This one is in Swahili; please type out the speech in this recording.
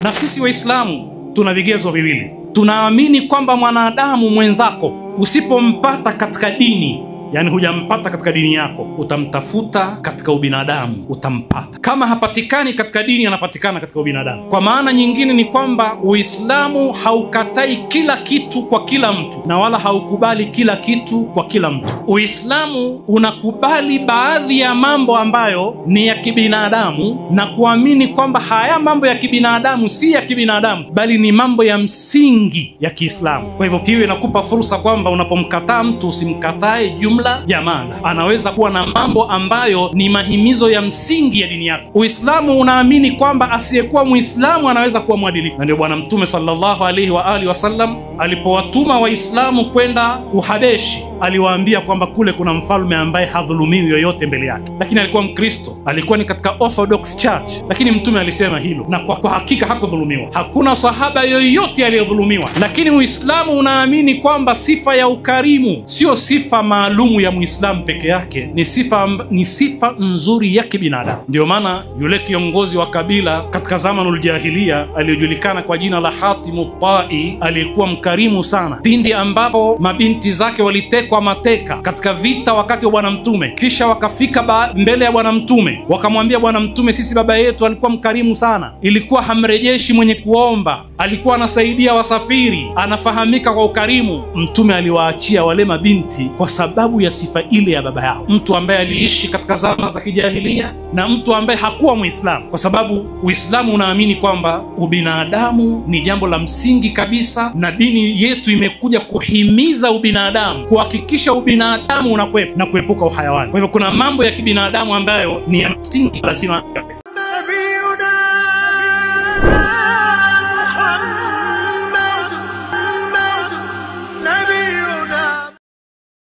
Na sisi Waislamu tuna vigezo viwili. Tunaamini kwamba mwanadamu mwenzako usipompata katika dini, yani hujampata katika dini yako, utamtafuta katika ubinadamu, utampata. Kama hapatikani katika dini, anapatikana katika ubinadamu. Kwa maana nyingine ni kwamba Uislamu haukatai kila kitu kwa kila mtu, na wala haukubali kila kitu kwa kila mtu. Uislamu unakubali baadhi ya mambo ambayo ni ya kibinadamu, na kuamini kwamba haya mambo ya kibinadamu si ya kibinadamu, bali ni mambo ya msingi ya Kiislamu. Kwa hivyo hiyo inakupa fursa kwamba unapomkataa mtu usimkatae jumla jamala. Anaweza kuwa na mambo ambayo ni mahimizo ya msingi ya dini yako. Uislamu unaamini kwamba asiyekuwa Muislamu anaweza kuwa mwadilifu. Na ndio Bwana Mtume sallallahu alaihi wa alihi wasallam alipowatuma Waislamu kwenda Uhabeshi, aliwaambia kwamba kule kuna mfalme ambaye hadhulumiwi yoyote mbele yake. Lakini alikuwa Mkristo, alikuwa ni katika Orthodox Church, lakini Mtume alisema hilo, na kwa hakika hakudhulumiwa. Hakuna sahaba yoyote aliyedhulumiwa. Lakini Uislamu unaamini kwamba sifa ya ukarimu sio sifa maalumu ya Muislamu peke yake, ni sifa nzuri ya kibinadamu. Ndio maana yule kiongozi wa kabila katika zamanul jahiliya aliyojulikana kwa jina la Hatimu Tai alikuwa mkarimu sana. Pindi ambapo mabinti zake walitekwa mateka katika vita wakati wa Bwana Mtume, kisha wakafika mbele ya Bwana Mtume, wakamwambia Bwana Mtume, sisi baba yetu alikuwa mkarimu sana, ilikuwa hamrejeshi mwenye kuomba, alikuwa anasaidia wasafiri, anafahamika kwa ukarimu. Mtume aliwaachia wale mabinti kwa sababu ya sifa ile ya baba yao, mtu ambaye aliishi katika zama za kijahilia na mtu ambaye hakuwa Muislamu, kwa sababu Uislamu unaamini kwamba ubinadamu ni jambo la msingi kabisa, na dini yetu imekuja kuhimiza ubinadamu, kuhakikisha ubinadamu unakwepa na kuepuka uhayawani. Kwa hivyo kuna mambo ya kibinadamu ambayo ni ya msingi lazima